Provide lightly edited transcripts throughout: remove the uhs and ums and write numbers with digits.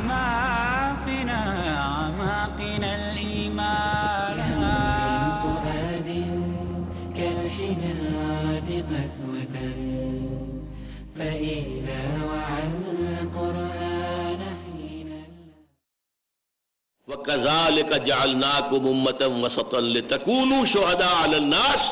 أعماقنا الإيمان. من فؤاد كالحجارة قسوة فإذا وعى القرآن حينا. وَكَذَلِكَ جَعَلْنَاكُمْ أُمَّةً وَسَطًا لِتَكُونُوا شُهَدَاءَ عَلَى النَّاسِ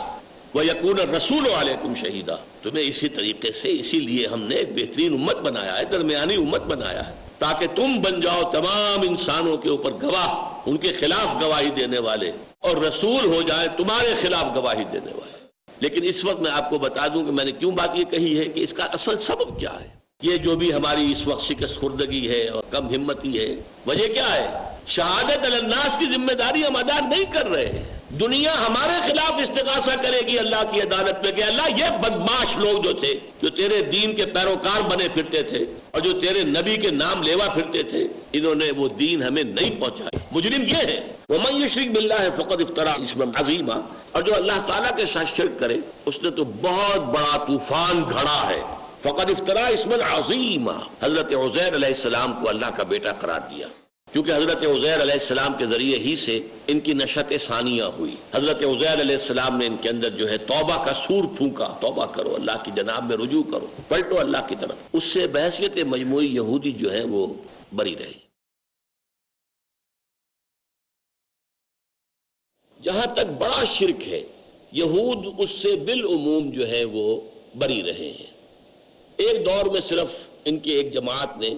وَيَكُونَ الرَّسُولُ عَلَيْكُمْ شَهِيدًا. تمہیں اسی طریقے سے اسی لیے ہم نے ایک بہترین امت بنایا ہے، درمیانی امت بنایا ہے، تاکہ تم بن جاؤ تمام انسانوں کے اوپر گواہ، ان کے خلاف گواہی دینے والے، اور رسول ہو جائے تمہارے خلاف گواہی دینے والے. لیکن اس وقت میں آپ کو بتا دوں کہ میں نے کیوں بات یہ کہی ہے کہ اس کا اصل سبب کیا ہے. یہ جو بھی ہماری اس وقت شکست خوردگی ہے اور کم ہمتی ہے، وجہ کیا ہے؟ شہادت علی الناس کی ذمہ داری ہم ادا نہیں کر رہے ہیں. دنیا ہمارے خلاف استغاثہ کرے گی اللہ کی عدالت میں کہ اللہ یہ بدماش لوگ جو تھے، جو تیرے دین کے پیروکار بنے پھرتے تھے اور جو تیرے نبی کے نام لیوا پھرتے تھے، انہوں نے وہ دین ہمیں نہیں پہنچایا. مجرم یہ ہے. وَمَن يُشْرِكْ بِاللَّهِ فَقَدِ افْتَرَىٰ اِثْمًا عَظِيمًا. اور جو اللہ تعالیٰ کے ساتھ شرک کرے اس نے تو بہت بڑا طوفان گھڑا ہے. فَقَدِ افْتَرَىٰ اِثْمًا عَظِيمًا. حضرت عزیر علیہ السلام کو اللہ کا بیٹا قرار دیا، کیونکہ حضرت عزیر علیہ السلام کے ذریعے ہی سے ان کی نشأت ثانیہ ہوئی. حضرت عزیر علیہ السلام نے ان کے اندر جو ہے توبہ کا سور پھونکا، توبہ کرو، اللہ کی جناب میں رجوع کرو، پلٹو اللہ کی طرف. اس سے بحیثیت مجموعی یہودی جو ہے وہ بری رہی. جہاں تک بڑا شرک ہے یہود اس سے بالعموم جو ہے وہ بری رہے ہیں. ایک دور میں صرف ان کی ایک جماعت نے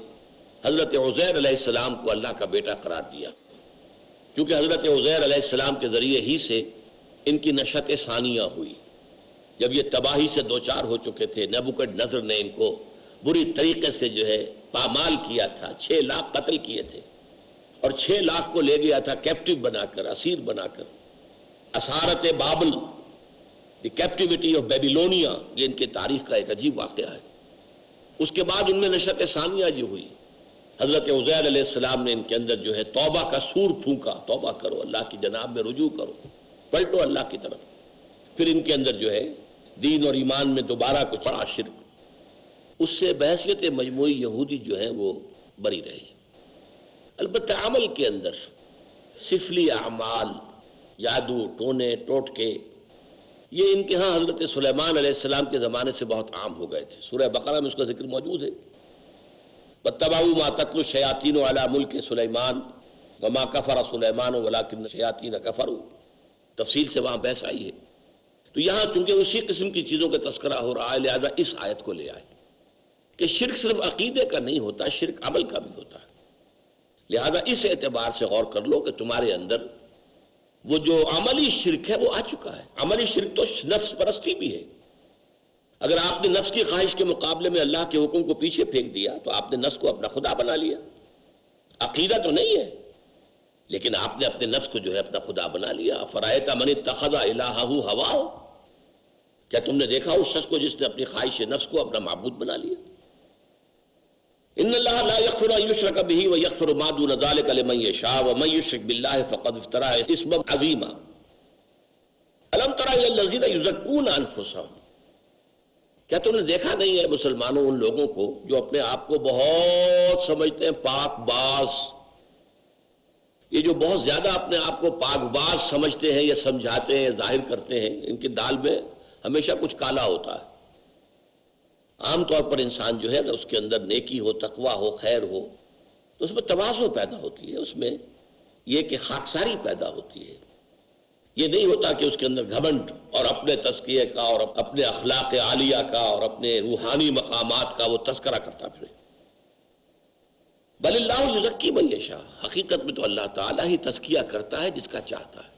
حضرت عزیر علیہ السلام کو اللہ کا بیٹا قرار دیا، کیونکہ حضرت عزیر علیہ السلام کے ذریعے ہی سے ان کی نشأت ثانیہ ہوئی. جب یہ تباہی سے دوچار ہو چکے تھے، نبوکدنضر نے ان کو بری طریقے سے جو ہے پامال کیا تھا، 6 لاکھ قتل کیے تھے، اور 6 لاکھ کو لے گیا تھا کیپٹیو بنا کر، اسیر بنا کر. اسارت بابل، دی کیپٹیوٹی آف بیبیلونیا، یہ ان کی تاریخ کا ایک عجیب واقعہ ہے. اس کے بعد ان میں نشأت ثانیہ جو ہوئی، حضرت عزیر علیہ السلام نے ان کے اندر جو ہے توبہ کا سور پھونکا، توبہ کرو، اللہ کی جناب میں رجوع کرو، پلٹو اللہ کی طرف. پھر ان کے اندر جو ہے دین اور ایمان میں دوبارہ کچھ بڑا شرک. اس سے بحیثیت مجموعی یہودی جو ہے وہ بری رہی. البتہ عمل کے اندر سفلی اعمال، جادو، ٹونے ٹوٹکے، یہ ان کے ہاں حضرت سلیمان علیہ السلام کے زمانے سے بہت عام ہو گئے تھے. سورہ بقرہ میں اس کا ذکر موجود ہے. وَاتَّبَعُوا مَا تَتْلُو الشَّيَاطِينُ عَلَىٰ مُلْكِ سُلَيْمَانَ وَمَا كَفَرَ سُلَيْمَانُ وَلَٰكِنَّ الشَّيَاطِينَ كَفَرُوا. تفصیل سے وہاں بحث آئی ہے. تو یہاں چونکہ اسی قسم کی چیزوں کا تذکرہ ہو رہا ہے، لہذا اس آیت کو لے آئے کہ شرک صرف عقیدے کا نہیں ہوتا، شرک عمل کا بھی ہوتا ہے. لہذا اس اعتبار سے غور کر لو کہ تمہارے اندر وہ جو عملی شرک ہے وہ آ چکا ہے. عملی شرک تو نفس پرستی بھی ہے. اگر آپ نے نفس کی خواہش کے مقابلے میں اللہ کے حکم کو پیچھے پھینک دیا تو آپ نے نفس کو اپنا خدا بنا لیا. عقیدہ تو نہیں ہے لیکن آپ نے اپنے نفس کو جو ہے اپنا خدا بنا لیا. فرأیت من اتخذ الہہ ہواہ، کیا تم نے دیکھا اس شخص کو جس نے اپنی خواہش نفس کو اپنا معبود بنا لیا؟ ان اللہ لا یغفر ان یشرک بہ ویغفر ما دون ذلک لمن یشاء ومن یشرک باللہ فقد افترى اثما عظیما. الم تر الی الذین یزکون انفسہم، کیا تم نے دیکھا نہیں ہے مسلمانوں ان لوگوں کو جو اپنے آپ کو بہت سمجھتے ہیں پاک باز. یہ جو بہت زیادہ اپنے آپ کو پاک باز سمجھتے ہیں یا سمجھاتے ہیں، ظاہر کرتے ہیں، ان کی دال میں ہمیشہ کچھ کالا ہوتا ہے. عام طور پر انسان جو ہے اگر اس کے اندر نیکی ہو، تقوی ہو، خیر ہو تو اس میں تواضع پیدا ہوتی ہے، اس میں یہ کہ خاکساری پیدا ہوتی ہے. یہ نہیں ہوتا کہ اس کے اندر گھمنڈ اور اپنے تزکیے کا اور اپنے اخلاق عالیہ کا اور اپنے روحانی مقامات کا وہ تذکرہ کرتا پھرے. بل اللہ یزکی من یشاء، حقیقت میں تو اللہ تعالیٰ ہی تزکیہ کرتا ہے جس کا چاہتا ہے.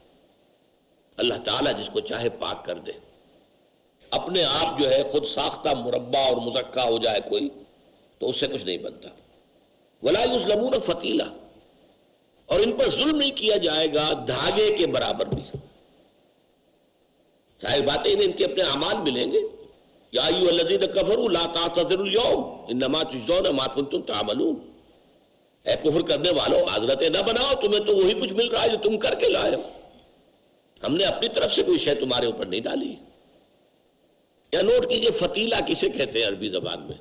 اللہ تعالیٰ جس کو چاہے پاک کر دے. اپنے آپ جو ہے خود ساختہ مربع اور مزکہ ہو جائے کوئی تو اس سے کچھ نہیں بنتا. ولا یظلمون فتیلا، اور ان پر ظلم نہیں کیا جائے گا دھاگے کے برابر بھی. ظاہر بات ہے انہیں ان کے اپنے اعمال ملیں گے. یا ایھا الذین کفروا لا تعتذروا اليوم انما تجزون ما کنتم تعملون. اے کفر کرنے والوں معذرتیں نہ بناؤ، تمہیں تو وہی کچھ مل رہا ہے جو تم کر کے لائے ہو. ہم نے اپنی طرف سے کوئی شے تمہارے اوپر نہیں ڈالی. یا نوٹ کیجئے فتیلہ کسے کہتے ہیں عربی زبان میں؟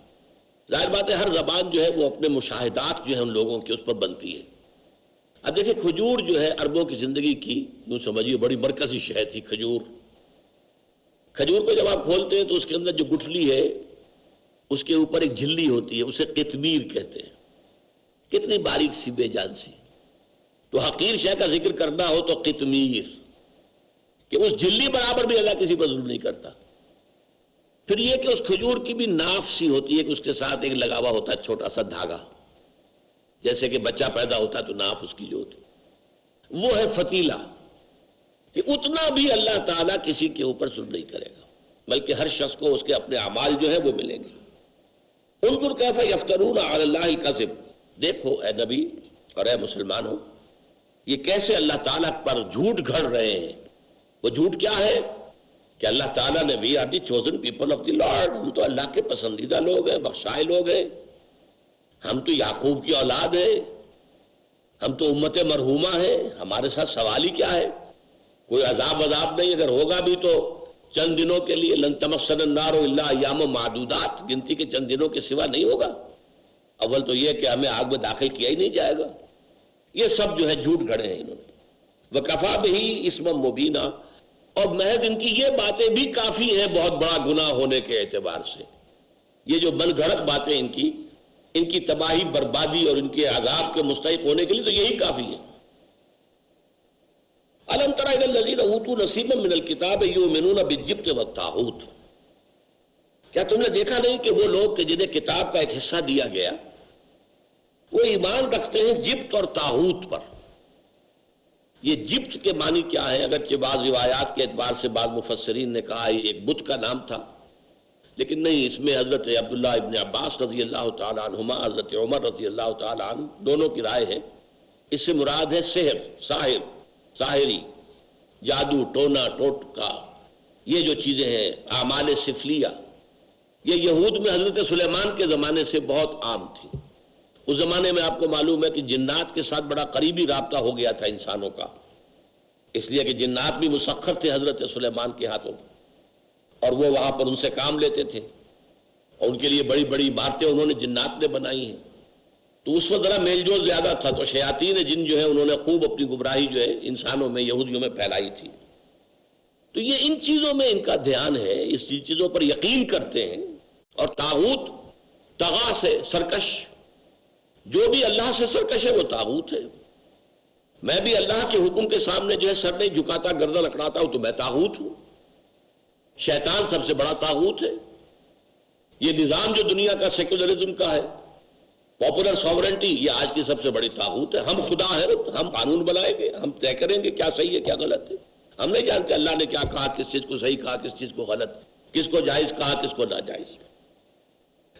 ظاہر بات ہے ہر زبان جو ہے وہ اپنے مشاہدات جو ہے ان لوگوں کے اس پر بنتی ہے. اب دیکھیں کھجور جو ہے عربوں کی زندگی کی یوں سمجھیے بڑی مرکزی شے تھی کھجور. کھجور کو جب آپ کھولتے ہیں تو اس کے اندر جو گٹھلی ہے اس کے اوپر ایک جھلی ہوتی ہے، اسے قطمیر کہتے ہیں. کتنی باریک سی بے جان سی. تو حقیر شے کا ذکر کرنا ہو تو قطمیر، کہ اس جھلی برابر بھی اللہ کسی پر ظلم نہیں کرتا. پھر یہ کہ اس کھجور کی بھی ناف سی ہوتی ہے کہ اس کے ساتھ ایک لگا ہوا ہوتا ہے چھوٹا سا دھاگا، جیسے کہ بچہ پیدا ہوتا ہے تو ناف اس کی جو ہوتی وہ ہے فتیلہ، کہ اتنا بھی اللہ تعالیٰ کسی کے اوپر ظلم نہیں کرے گا، بلکہ ہر شخص کو اس کے اپنے اعمال جو ہے وہ ملیں گے. انظر کیف یفترون علی اللہ الکذب، دیکھو اے نبی اور اے مسلمانوں یہ کیسے اللہ تعالیٰ پر جھوٹ گھڑ رہے ہیں. وہ جھوٹ کیا ہے کہ اللہ تعالیٰ نے we are the chosen people of the lord, ہم تو اللہ کے پسندیدہ لوگ ہیں، بخشائے لوگ ہیں، ہم تو یعقوب کی اولاد ہیں، ہم تو امت مرحومہ ہیں، ہمارے ساتھ سوال ہی کیا ہے. کوئی عذاب نہیں، اگر ہوگا بھی تو چند دنوں کے لیے، لن تمسنا النار الا ایام معدودات، گنتی کے چند دنوں کے سوا نہیں ہوگا. اول تو یہ کہ ہمیں آگ میں داخل کیا ہی نہیں جائے گا. یہ سب جو ہے جھوٹ گھڑے ہیں انہوں نے. وَكَفَى بِهِ اسْمًا مُبِينًا، اور محض ان کی یہ باتیں بھی کافی ہیں بہت بڑا گناہ ہونے کے اعتبار سے. یہ جو بن گھڑت باتیں ان کی تباہی بربادی اور ان کے عذاب کے مستحق ہونے کے لیے تو یہی کافی ہے. أَلَمْ تَرَ إِلَى الَّذِينَ أُوتُوا نَصِيبًا مِنَ الْكِتَابِ يُؤْمِنُونَ بِالجِّبْتِ وَالطَّاغُوتِ، کیا تم نے دیکھا نہیں کہ وہ لوگ کہ جنہیں کتاب کا ایک حصہ دیا گیا وہ ایمان رکھتے ہیں جبت اور طاغوت پر. یہ جبت کے معنی کیا ہے؟ اگرچہ بعض روایات کے اعتبار سے بعض مفسرین نے کہا یہ ایک بت کا نام تھا، لیکن نہیں، اس میں حضرت عبداللہ ابن عباس رضی اللہ تعالی عنہما، حضرت عمر رضی اللہ تعالی عنہ دونوں کی رائے ہے. اس سے مراد ہے سحر، ساحر، ساحری، جادو، ٹونا ٹوٹکا، یہ جو چیزیں ہیں اعمال سفلیہ. یہ یہود میں حضرت سلیمان کے زمانے سے بہت عام تھی. اس زمانے میں آپ کو معلوم ہے کہ جنات کے ساتھ بڑا قریبی رابطہ ہو گیا تھا انسانوں کا، اس لیے کہ جنات بھی مسخر تھے حضرت سلیمان کے ہاتھوں، اور وہ وہاں پر ان سے کام لیتے تھے، اور ان کے لیے بڑی بڑی عمارتیں انہوں نے جنات نے بنائی ہیں. تو اس وقت ذرا میل جول زیادہ تھا، تو شیاطین جن جو ہے انہوں نے خوب اپنی گمراہی جو ہے انسانوں میں، یہودیوں میں پھیلائی تھی. تو یہ ان چیزوں میں ان کا دھیان ہے، اس چیزوں پر یقین کرتے ہیں. اور طاغوت طغا سے سرکش، جو بھی اللہ سے سرکش ہے وہ طاغوت ہے. میں بھی اللہ کے حکم کے سامنے جو ہے سر نہیں جھکاتا، گردن اکڑاتا ہوں تو میں طاغوت ہوں. شیطان سب سے بڑا طاغوت ہے. یہ نظام جو دنیا کا سیکولرزم کا ہے، پاپولر ساورنٹی، یہ آج کی سب سے بڑی طاغوت ہے. ہم خدا ہیں، ہم قانون بنائیں گے، ہم طے کریں گے کیا صحیح ہے کیا غلط ہے. ہم نہیں جانتے اللہ نے کیا کہا، کس چیز کو صحیح کہا، کس چیز کو غلط، کس کو جائز کہا، کس کو ناجائز.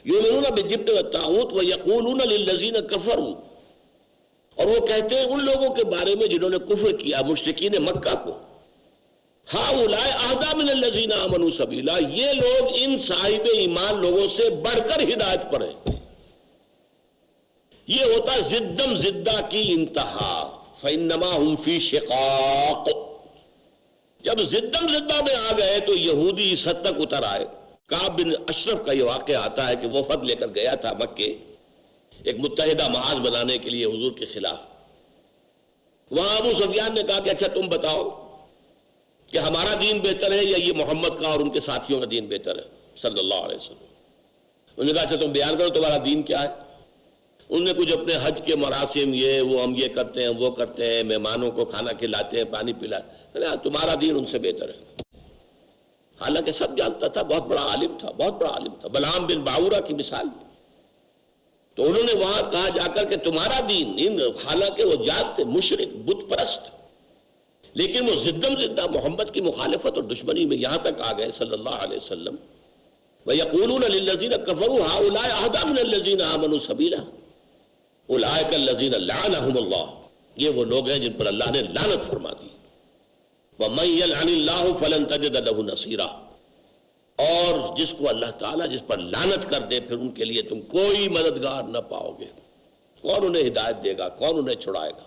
یؤمنون بالجبت والطاغوت ویقولون للذین کفروا، اور وہ کہتے ہیں ان لوگوں کے بارے میں جنہوں نے کفر کیا، مشرکین مکہ کو، ہؤلاء اہدی من الذین آمنوا سبیلا، یہ لوگ ان صاحب ایمان لوگوں سے بڑھ کر ہدایت پر ہیں. یہ ہوتا زدم زدہ کی انتہا، فإنما هم فی شقاق. جب زدم زدہ میں آ گئے تو یہودی اس حد تک اتر آئے. کعب بن اشرف کا یہ واقعہ آتا ہے کہ وہ وفد لے کر گیا تھا مکے ایک متحدہ محاذ بنانے کے لیے حضور کے خلاف. وہاں ابو سفیان نے کہا کہ اچھا تم بتاؤ کہ ہمارا دین بہتر ہے یا یہ محمد کا اور ان کے ساتھیوں کا دین بہتر ہے صلی اللہ علیہ وسلم. انہوں نے کہا اچھا تم بیان کرو تمہارا دین کیا ہے. انہوں نے کچھ اپنے حج کے مراسم، یہ وہ ہم یہ کرتے ہیں وہ کرتے ہیں، مہمانوں کو کھانا کھلاتے ہیں، پانی پلاتے ہیں، تمہارا دین ان سے بہتر ہے. حالانکہ سب جانتا تھا، بہت بڑا عالم تھا، بہت بڑا عالم تھا، بلعام بن باورا کی مثال. تو انہوں نے وہاں کہا جا کر کہ تمہارا دین، حالانکہ وہ جانتے مشرک بت پرست، لیکن وہ زدم زدہ محمد کی مخالفت اور دشمنی میں یہاں تک آ گئے صلی اللہ علیہ وسلم. وَيَقُولُونَ لِلَّذِينَ كَفَرُوا هَؤُلَاءِ أَهْدَىٰ مِنَ الَّذِينَ آمَنُوا سَبِيلًا أُولَٰئِكَ الَّذِينَ لَعَنَهُمُ اللَّهُ، یہ وہ لوگ ہیں جن پر اللہ نے لعنت فرما دی. وَمَن يَلْعَنِ اللَّهُ فَلَن تَجِدَ لَهُ نَصِيرًا، اور جس کو اللہ تعالیٰ جس پر لعنت کر دے پھر ان کے لیے تم کوئی مددگار نہ پاؤ گے. کون انہیں ہدایت دے گا، کون انہیں چھڑائے گا.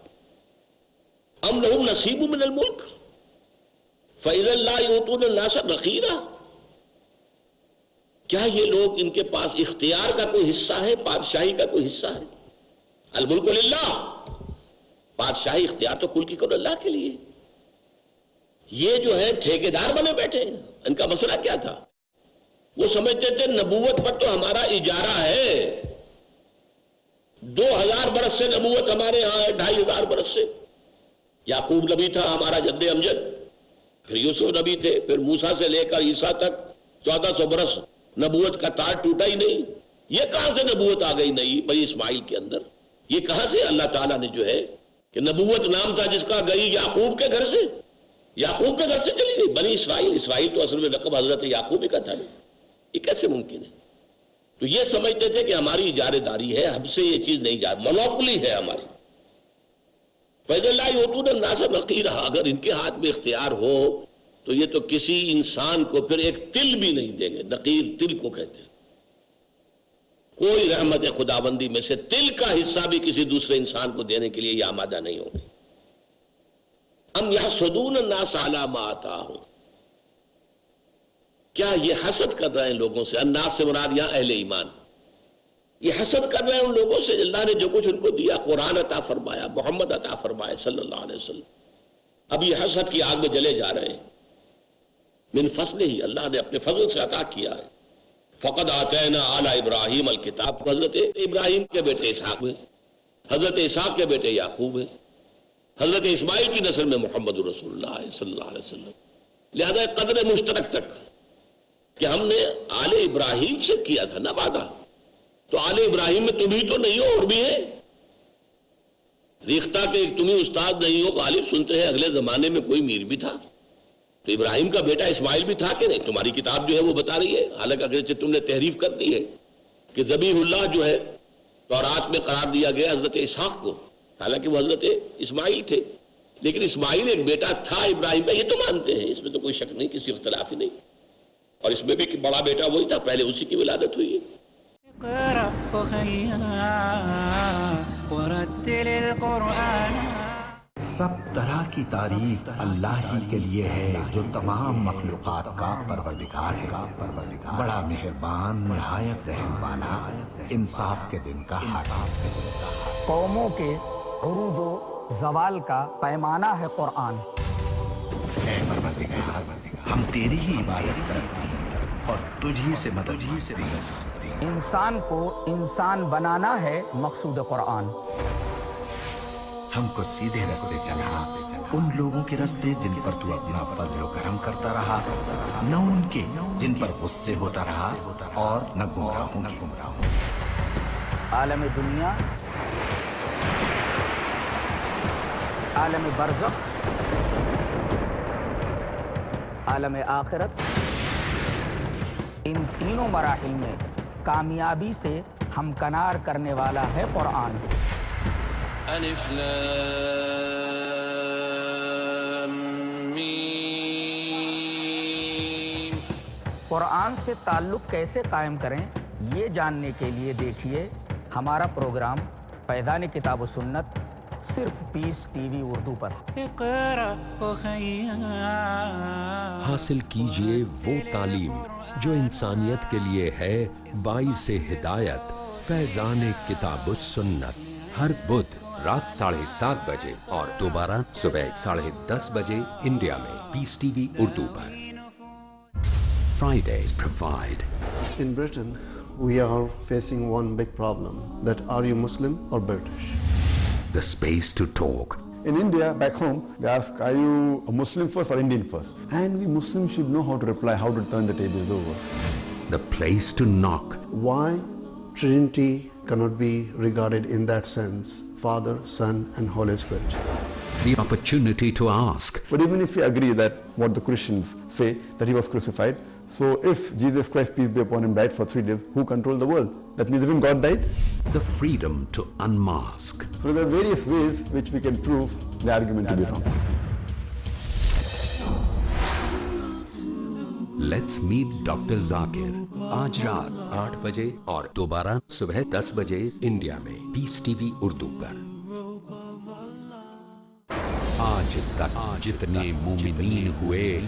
أَمْ لَهُمْ نَصِيبٌ مِّنَ الْمُلْكِ فَإِذًا لَا يُؤْتُونَ النَّاسَ نَقِيرًا، کیا یہ لوگ، ان کے پاس اختیار کا کوئی حصہ ہے، بادشاہی کا کوئی حصہ ہے؟ الملک للہ، بادشاہی اختیار تو کل کی کل اللہ کے لیے. یہ جو ہے ٹھیکیدار بنے بیٹھے ہیں. ان کا مسئلہ کیا تھا؟ وہ سمجھتے تھے نبوت پر تو ہمارا اجارہ ہے، 2000 برس سے نبوت ہمارے ہاں ہے، 2500 برس سے. یعقوب نبی تھا ہمارا جد امجد، پھر یوسف نبی تھے، پھر موسیٰ سے لے کر عیسیٰ تک 1400 برس نبوت کا تار ٹوٹا ہی نہیں. یہ کہاں سے نبوت آ گئی نئی بنی اسماعیل کے اندر؟ یہ کہاں سے اللہ تعالیٰ نے جو ہے کہ نبوت نام تھا جس کا گئی یعقوب کے گھر سے، یعقوب کے گھر سے چلی گئی بنی اسرائیل. اسرائیل تو اصل میں لقب حضرت یعقوب کا تھا. یہ کیسے ممکن ہے؟ تو یہ سمجھتے تھے کہ ہماری اجارے داری ہے، ہم سے یہ چیز نہیں جائے، مونوپولی ہے ہماری. فَإِذَا لَا يُؤْتُونَ النَّاسَ نَقِيرًا، اگر ان کے ہاتھ میں اختیار ہو تو یہ تو کسی انسان کو پھر ایک تل بھی نہیں دیں گے. نقیر تل کو کہتے ہیں. کوئی رحمت خداوندی میں سے تل کا حصہ بھی کسی دوسرے انسان کو دینے کے لیے یہ آمادہ نہیں ہوگی. ام یحسدون الناس علی ما آتاہم، کیا یہ حسد کر رہے ہیں لوگوں سے؟ الناس سے مراد یہاں اہل ایمان. یہ حسد کر رہے ہیں ان لوگوں سے اللہ نے جو کچھ ان کو دیا، قرآن عطا فرمایا، محمد عطا فرمایا صلی اللہ علیہ وسلم. اب یہ حسد کی آگ میں جلے جا رہے ہیں. من فضل ہی، اللہ نے اپنے فضل سے عطا کیا ہے. فقد آتینا آل ابراہیم الکتاب، حضرت ابراہیم کے بیٹے اسحاق ہیں، حضرت اسحاق کے بیٹے یعقوب ہیں، حضرت اسماعیل کی نسل میں محمد رسول اللہ صلی اللہ علیہ وسلم. لہذا قدر مشترک تک کہ ہم نے آل ابراہیم سے کیا تھا نا وعدہ، تو آل ابراہیم میں تم ہی تو نہیں ہو، اور بھی ہے. ریختہ کہ تم ہی استاد نہیں ہو، غالب سنتے ہیں اگلے زمانے میں کوئی میر بھی تھا. تو ابراہیم کا بیٹا اسماعیل بھی تھا کہ نہیں؟ تمہاری کتاب جو ہے وہ بتا رہی ہے، حالانکہ اگرچہ تم نے تحریف کر دی ہے کہ ذبیح اللہ جو ہے تورات میں قرار دیا گیا حضرت اسحاق کو، حالانکہ وہ حضرت اسماعیل تھے. لیکن اسماعیل ایک بیٹا تھا ابراہیم کا، یہ تو مانتے ہیں، اس میں تو کوئی شک نہیں، کسی اختلاف ہی نہیں. اور اس میں بھی کہ بڑا بیٹا وہی تھا، پہلے اسی کی ولادت ہوئی ہے. اقرأ أخيا ورتل القرآن. سب طرح کی تعریف اللہ ہی کے لیے ہے جو تمام مخلوقات کا پروردگار ہے، بڑا مہربان، نہایت رحم والا، انصاف کے دن کا حاکم. قوموں کے عروج و زوال کا پیمانہ ہے قرآن. اے پروردگار، ہم تیری ہی عبادت کرتے ہیں اور تجھی سے مدد مانگتے ہیں. انسان کو انسان بنانا ہے مقصود قرآن. ہم کو سیدھے رستے چلا، ان لوگوں کے رستے جن پر تو اپنا فضل و کرم کرتا رہا، نہ ان کے جن پر غصے ہوتا رہا، اور نہ گمراہوں کی. عالم دنیا، عالم برزخ، عالم آخرت، ان تینوں مراحل میں کامیابی سے ہمکنار کرنے والا ہے قرآن. الف لام میم. قرآن سے تعلق کیسے قائم کریں یہ جاننے کے لیے دیکھیے ہمارا پروگرام فیضان کتاب و سنت، صرف پیس ٹی وی اردو پر. اقرأ أخيا. حاصل کیجئے وہ تعلیم جو انسانیت کے لیے ہے باعث ہدایت. فیضان کتاب و سنت، ہر بدھ رات 7:30 بجے اور دوبارہ صبح 10:30 بجے انڈیا میں پیس ٹی وی اردو پر. Fridays provide. In Britain, we are facing one big problem, that are you Muslim or British? The space to talk. In India, back home, they ask, are you a Muslim first or Indian first? And we Muslims should know how to reply, how to turn the tables over. The place to knock. Why Trinity cannot be regarded in that sense? Father, Son and Holy Spirit. The opportunity to ask. But even if we agree that what the Christians say, that he was crucified, so if Jesus Christ, peace be upon him, died for 3 days, who controlled the world? That means even God died? The freedom to unmask. So there are various ways which we can prove the argument to be wrong. Let's meet Dr. Zakir. آج رات 8 بجے اور دوبارہ صبح 10 بجے India میں Peace TV Urdu پر. آج تک جتنے مومنین ہوئے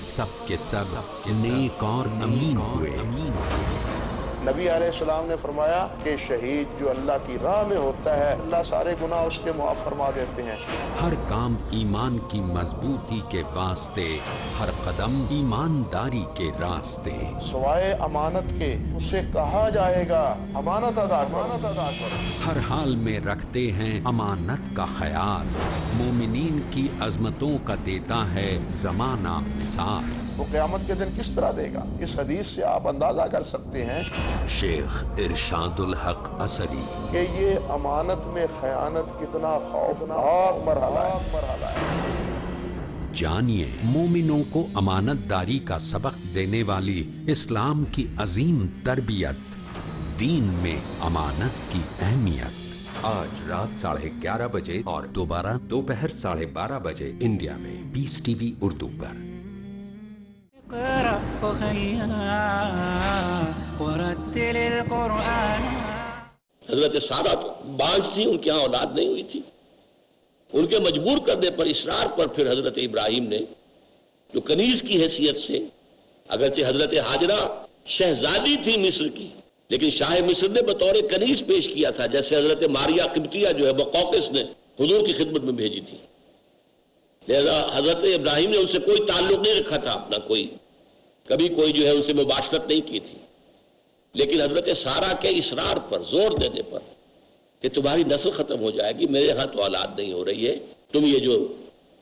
سب کے سب نیک اور امین ہوئے۔ نبی علیہ السلام نے فرمایا کہ شہید جو اللہ کی راہ میں ہوتا ہے اللہ سارے گناہ اس کے معاف فرما دیتے ہیں۔ ہر کام ایمان کی مضبوطی کے واسطے، ہر قدم ایمانداری کے راستے۔ سوائے امانت کے اسے کہا جائے گا امانت ادا کر۔ ہر حال میں رکھتے ہیں امانت کا خیال، مومنین کی عظمتوں کا دیتا ہے زمانہ مثال۔ وہ قیامت کے دن کس طرح دے گا، اس حدیث سے آپ اندازہ کر سکتے ہیں شیخ ارشاد الحق عصری کہ یہ امانت میں خیانت کتنا خوفناک مرحلہ ہے۔ جانیے مومنوں کو امانت داری کا سبق دینے والی اسلام کی عظیم تربیت، دین میں امانت کی اہمیت۔ آج رات 11:30 بجے اور دوبارہ دوپہر 12:30 بجے انڈیا میں پیس ٹی وی اردو پر۔ اقرأ أخيا ورتل القرآن۔ حضرت سارہ تو بانج تھی، ان کے ہاں اولاد نہیں ہوئی تھی۔ ان کے مجبور کرنے پر، اصرار پر، پھر حضرت ابراہیم نے جو کنیز کی حیثیت سے، اگرچہ حضرت ہاجرہ شہزادی تھی مصر کی، لیکن شاہ مصر نے بطور کنیز پیش کیا تھا، جیسے حضرت ماریہ قبطیہ جو ہے بقوقس نے حضور کی خدمت میں بھیجی تھی۔ لہذا حضرت ابراہیم نے ان سے کوئی تعلق نہیں رکھا تھا اپنا، کبھی کوئی جو ہے ان سے مباشرت نہیں کی تھی، لیکن حضرت سارہ کے اصرار پر، زور دینے پر کہ تمہاری نسل ختم ہو جائے گی، میرے ہاں تو اولاد نہیں ہو رہی ہے، تم یہ جو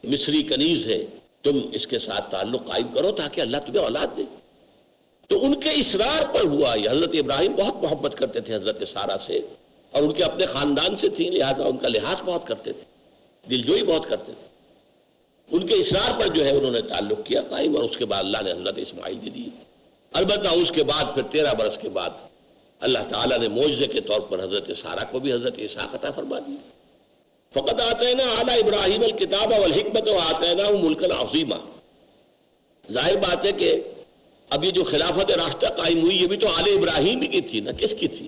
مصری کنیز ہے تم اس کے ساتھ تعلق قائم کرو تاکہ اللہ تمہیں اولاد دے۔ تو ان کے اصرار پر ہوا یہ۔ حضرت ابراہیم بہت محبت کرتے تھے حضرت سارہ سے، اور ان کے اپنے خاندان سے تھیں، لہذا ان کا لحاظ بہت کرتے تھے، دلجوئی بہت کرتے تھے۔ ان کے اصرار پر جو ہے انہوں نے تعلق کیا قائم، اور اس کے بعد اللہ نے حضرت اسماعیل دی دی۔ البتہ اس کے بعد پھر 13 برس کے بعد اللہ تعالیٰ نے معجزے کے طور پر حضرت سارہ کو بھی حضرت اسحاق عطا فرما دیا۔ فقط آتینا اعلیٰ ابراہیم الکتاب والحکمت وآتیناہ ملکا عظیما۔ ظاہر بات ہے کہ اب یہ جو خلافت راشدہ قائم ہوئی، یہ بھی تو آل ابراہیم ہی کی تھی نا، کس کی تھی؟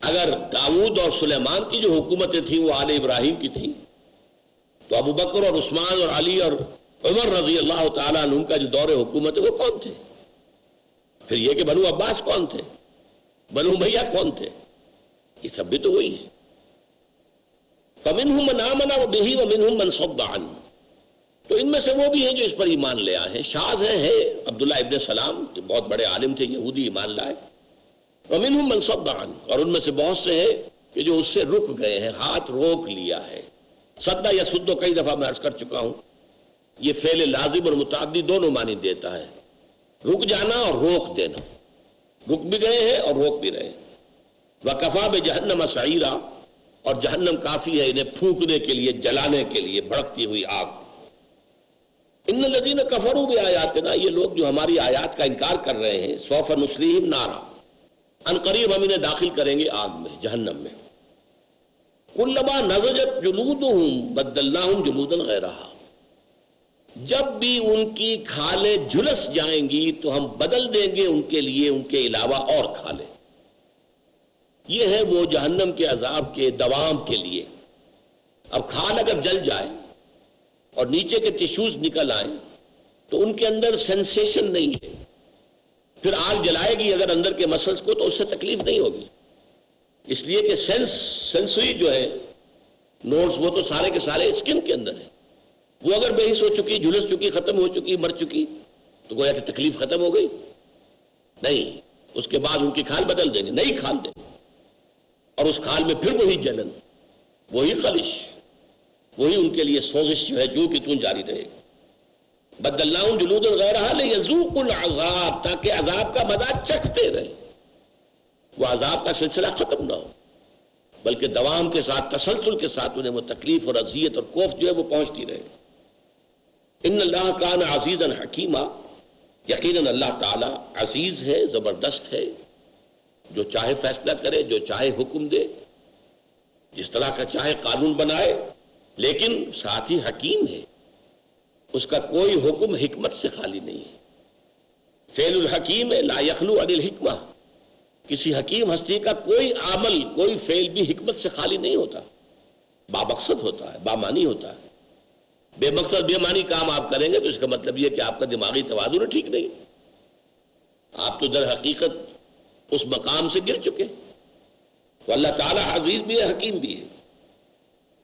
اگر داؤد اور سلیمان کی جو حکومتیں تھیں وہ آل ابراہیم کی تھیں، تو ابو بکر اور عثمان اور علی اور عمر رضی اللہ تعالیٰ عنہ کا جو دور حکومت ہے وہ کون تھے؟ پھر یہ کہ بنو عباس کون تھے، بنو امیہ کون تھے؟ یہ سب بھی تو وہی ہے۔ فَمِنْهُمْ مَنْ آمَنَ بِهِ وَمِنْهُمْ مَنْ صَدَّ عَنْهُ۔ تو ان میں سے وہ بھی ہیں جو اس پر ایمان لے آئے ہیں۔ شاذ ہے عبداللہ ابن سلام جو بہت بڑے عالم تھے، یہودی، ایمان لائے۔ وَمِنْهُمْ مَنْ صَدَّ عَنْهُ، اور ان میں سے بہت سے ہیں کہ جو اس سے رک گئے ہیں، ہاتھ روک لیا ہے۔ صدہ یا سدو کئی دفعہ میں عرض کر چکا ہوں، یہ فعل لازم اور متعدی دونوں معنی دیتا ہے، رک جانا اور روک دینا۔ رک بھی گئے ہیں اور روک بھی رہے ہیں۔ وَكَفَى بِجَهَنَّمَ سَعِيرًا، اور جہنم کافی ہے انہیں پھونکنے کے لیے، جلانے کے لیے، بھڑکتی ہوئی آگ۔ ان الذین کفروا بآیاتنا، یہ لوگ جو ہماری آیات کا انکار کر رہے ہیں، سوف نصلیہم نارا، ان قریب ہم انہیں داخل کریں گے آگ میں، جہنم میں۔ کلما نضجت جلودہم بدلناہم جلودا غیرہا، جب بھی ان کی کھالیں جھلس جائیں گی تو ہم بدل دیں گے ان کے لیے ان کے علاوہ اور کھالیں۔ یہ ہے وہ جہنم کے عذاب کے دوام کے لیے۔ اب کھال اگر جل جائے اور نیچے کے ٹیشوز نکل آئیں تو ان کے اندر سینسیشن نہیں ہے، پھر آگ جلائے گی اگر اندر کے مسلز کو تو اس سے تکلیف نہیں ہوگی، اس لیے کہ سینسری جو ہے نوٹس وہ تو سارے کے سارے اسکن کے اندر ہیں۔ وہ اگر بے حس ہو چکی، جھلس چکی، ختم ہو چکی، مر چکی تو گویا کہ تکلیف ختم ہو گئی؟ نہیں، اس کے بعد ان کی کھال بدل دیں گے، نئی کھال دیں گے، اور اس کھال میں پھر وہی جلن، وہی خلش، وہی ان کے لیے سوزش جو ہے جو کہ تون جاری رہے گی۔ بدلناہم جلودا غیرہا لیذوقوا العذاب، تاکہ عذاب کا مزہ چکھتے رہیں، وہ عذاب کا سلسلہ ختم نہ ہو، بلکہ دوام کے ساتھ، تسلسل کے ساتھ انہیں وہ تکلیف اور اذیت اور کوفت جو ہے وہ پہنچتی رہے۔ ان اللہ کان عزیزا حکیما، یقیناً اللہ تعالی عزیز ہے، زبردست ہے، جو چاہے فیصلہ کرے، جو چاہے حکم دے، جس طرح کا چاہے قانون بنائے، لیکن ساتھ ہی حکیم ہے، اس کا کوئی حکم حکمت سے خالی نہیں ہے۔ فعل الحکیم لا یخلو عن الحکمہ، کسی حکیم ہستی کا کوئی عمل، کوئی فعل بھی حکمت سے خالی نہیں ہوتا۔ بامقصد ہوتا ہے، بامانی ہوتا ہے۔ بے مقصد بے معنی کام آپ کریں گے تو اس کا مطلب یہ کہ آپ کا دماغی توازن ٹھیک نہیں، آپ تو در حقیقت اس مقام سے گر چکے۔ تو اللہ تعالیٰ عزیز بھی ہے، حکیم بھی ہے۔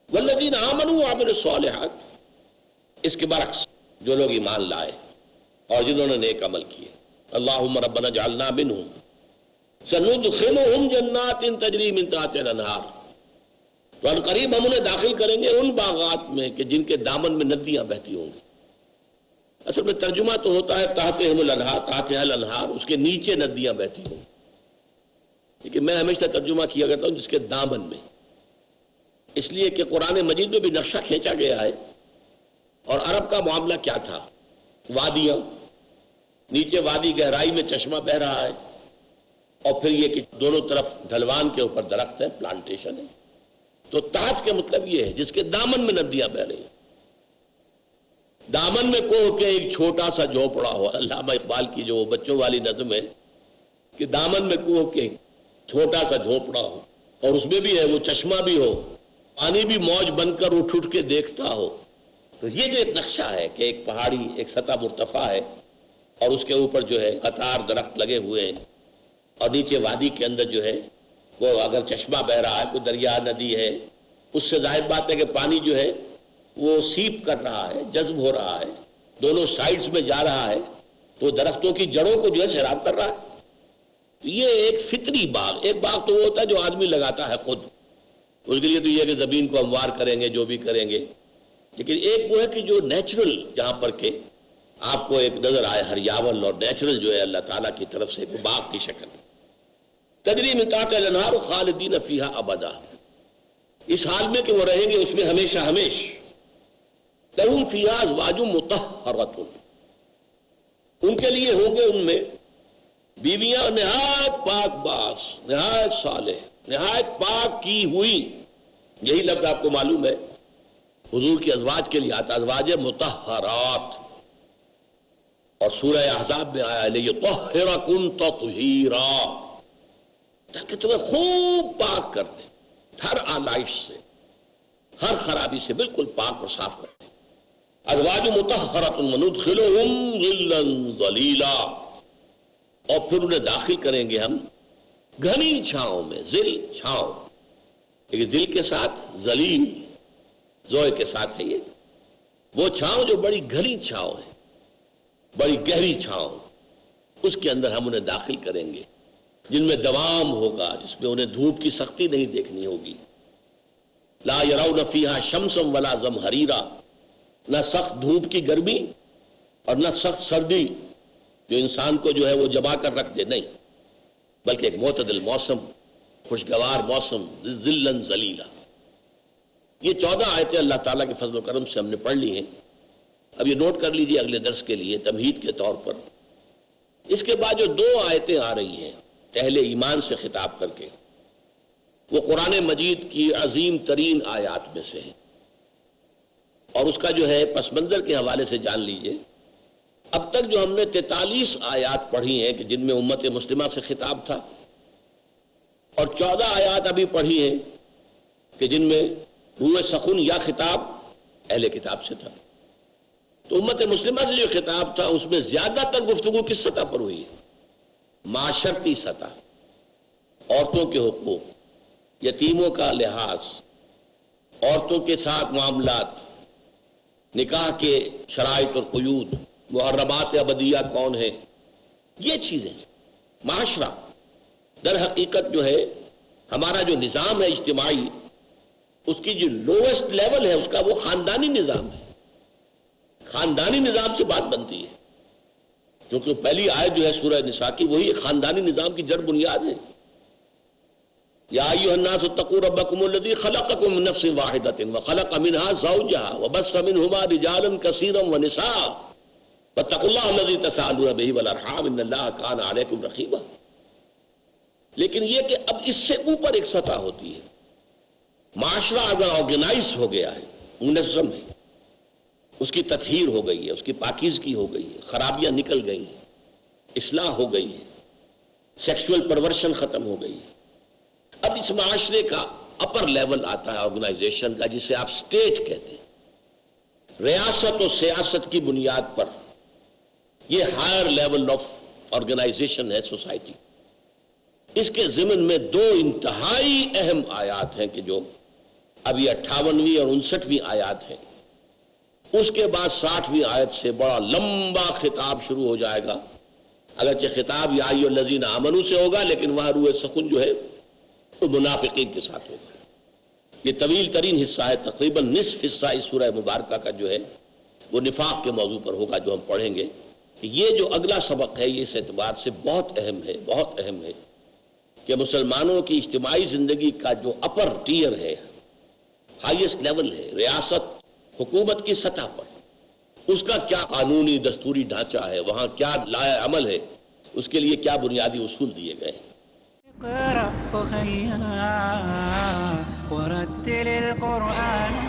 والذین آمنوا وعملوا الصالحات، اس کے برعکس جو لوگ ایمان لائے اور جنہوں نے نیک عمل کیے، اللہم ربنا اجعلنا منہم سندخلہم جنات تجری من تحتہا الانہار، تو ان قریب ہم انہیں داخل کریں گے ان باغات میں کہ جن کے دامن میں ندیاں بہتی ہوں گی۔ اصل میں ترجمہ تو ہوتا ہے تحتہم الانہار، تحتہا الانہار، اس کے نیچے ندیاں بہتی ہوں گی، لیکن میں ہمیشہ ترجمہ کیا کرتا ہوں جس کے دامن میں، اس لیے کہ قرآن مجید میں بھی نقشہ کھینچا گیا ہے۔ اور عرب کا معاملہ کیا تھا؟ وادیاں، نیچے وادی گہرائی میں چشمہ بہہ رہا ہے، اور پھر یہ کہ دونوں طرف ڈھلوان کے اوپر درخت ہے، پلانٹیشن ہے۔ تو تحت کا مطلب یہ ہے جس کے دامن میں ندیاں بہ رہی ہیں۔ دامن میں کوہ کے ایک چھوٹا سا جھونپڑا ہو، علامہ اقبال کی جو بچوں والی نظم ہے کہ دامن میں کوہ کے چھوٹا سا جھونپڑا ہو، اور اس میں بھی ہے وہ چشمہ بھی ہو، پانی بھی موج بن کر اٹھ اٹھ کے دیکھتا ہو۔ تو یہ جو ایک نقشہ ہے کہ ایک پہاڑی ایک سطح مرتفع ہے اور اس کے اوپر جو ہے قطار درخت لگے ہوئے ہیں، اور نیچے وادی کے اندر جو ہے وہ اگر چشمہ بہ رہا ہے، کوئی دریا ندی ہے، اس سے ظاہر بات ہے کہ پانی جو ہے وہ سیپ کر رہا ہے، جذب ہو رہا ہے، دونوں سائڈز میں جا رہا ہے، تو درختوں کی جڑوں کو جو ہے سیراب کر رہا ہے۔ یہ ایک فطری باغ، ایک باغ تو وہ ہوتا ہے جو آدمی لگاتا ہے خود، اس کے لیے تو یہ کہ زمین کو ہموار کریں گے، جو بھی کریں گے، لیکن ایک وہ ہے کہ جو نیچرل، جہاں پر کہ آپ کو ایک نظر آئے ہریاول اور نیچرل جو ہے اللہ تعالیٰ کی طرف سے ایک باغ کی شکل، تجری من تحتہا الانہار خالدین فیہا ابدا، اس حال میں کہ وہ رہیں گے اس میں ہمیشہ ہمیش۔ لہم فیہا ازواج مطہرۃ، ان کے لیے ہوں گے ان میں بیویاں نہایت پاک باز، نہایت صالح، نہایت پاک کی ہوئی۔ یہی لفظ آپ کو معلوم ہے حضور کی ازواج کے لیے آتا، ازواج مطہرات، اور سورہ احزاب میں آیا لیطہرکم تطہیرا، تاکہ تمہیں خوب پاک کر دیں، ہر آلائش سے، ہر خرابی سے بالکل پاک اور صاف کر دیں۔ ازواج مطہرۃ وندخلہم ظلا ظلیلا، اور پھر انہیں داخل کریں گے ہم گھنی چھاؤں میں، ظل چھاؤں، لیکن ظل کے ساتھ ظلیل زوئے کے ساتھ ہے، یہ وہ چھاؤں جو بڑی گھنی چھاؤں ہے، بڑی گہری چھاؤں، اس کے اندر ہم انہیں داخل کریں گے، جن میں دوام ہوگا، جس میں انہیں دھوپ کی سختی نہیں دیکھنی ہوگی۔ لا یرون فیہا شمسا ولا زمہریرا، نہ سخت دھوپ کی گرمی اور نہ سخت سردی جو انسان کو جو ہے وہ جبا کر رکھ دے، نہیں، بلکہ ایک معتدل موسم، خوشگوار موسم، ظلا ظلیلا۔ یہ 14 آیتیں اللہ تعالیٰ کے فضل و کرم سے ہم نے پڑھ لی ہیں۔ اب یہ نوٹ کر لیجئے اگلے درس کے لیے تمہید کے طور پر۔ اس کے بعد جو 2 آیتیں آ رہی ہیں اہل ایمان سے خطاب کر کے، وہ قرآن مجید کی عظیم ترین آیات میں سے ہیں، اور اس کا جو ہے پس منظر کے حوالے سے جان لیجئے۔ اب تک جو ہم نے 43 آیات پڑھی ہیں کہ جن میں امت مسلمہ سے خطاب تھا، اور 14 آیات ابھی پڑھی ہیں کہ جن میں روح سخن یا خطاب اہل کتاب سے تھا۔ تو امت مسلمہ سے جو خطاب تھا اس میں زیادہ تر گفتگو کس سطح پر ہوئی ہے؟ معاشرتی سطح، عورتوں کے حقوق، یتیموں کا لحاظ، عورتوں کے ساتھ معاملات، نکاح کے شرائط اور قیود، محرمات ابدیہ کون ہیں، یہ چیزیں۔ معاشرہ در حقیقت جو ہے ہمارا جو نظام ہے اجتماعی، اس کی جو لویسٹ لیول ہے اس کا وہ خاندانی نظام ہے۔ خاندانی نظام سے بات بنتی ہے، کیونکہ پہلی آیت جو ہے سورہ نساء کی وہی خاندانی نظام کی جڑ بنیاد ہے۔ یا ایھا الناس اتقوا ربکم الذی خلقکم من نفس واحدۃ وخلق منها زوجها وبث منهما رجالا کثیرا ونساء واتقوا اللہ الذی تساءلون به والارحام ان اللہ کان علیکم رقیبا۔ لیکن یہ کہ اب اس سے اوپر ایک سطح ہوتی ہے۔ معاشرہ اگر آرگنائز ہو گیا ہے، منظم ہے، اس کی تطہیر ہو گئی ہے، اس کی پاکیزگی ہو گئی ہے، خرابیاں نکل گئی ہیں، اصلاح ہو گئی ہے، سیکشول پرورشن ختم ہو گئی ہے، اب اس معاشرے کا اپر لیول آتا ہے آرگنائزیشن کا، جسے آپ اسٹیٹ کہتے ہیں. ریاست و سیاست کی بنیاد پر یہ ہائر لیول آف آرگنائزیشن ہے سوسائٹی. اس کے ضمن میں دو انتہائی اہم آیات ہیں کہ جو ابھی 58ویں اور 59ویں آیات ہیں. اس کے بعد 60ویں آیت سے بڑا لمبا خطاب شروع ہو جائے گا. اگرچہ خطاب یا ایھا الذین آمنوا سے ہوگا، لیکن وہاں روح سخن جو ہے وہ منافقین کے ساتھ ہوگا. یہ طویل ترین حصہ ہے، تقریباً نصف حصہ اس سورہ مبارکہ کا جو ہے وہ نفاق کے موضوع پر ہوگا، جو ہم پڑھیں گے. کہ یہ جو اگلا سبق ہے یہ اس اعتبار سے بہت اہم ہے، بہت اہم ہے کہ مسلمانوں کی اجتماعی زندگی کا جو اپر ٹیئر ہے، ہائیسٹ لیول ہے، ریاست حکومت کی سطح پر، اس کا کیا قانونی دستوری ڈھانچہ ہے، وہاں کیا لائحہ عمل ہے، اس کے لیے کیا بنیادی اصول دیے گئے ہیں. اقرأ أخيا ورتل القرآن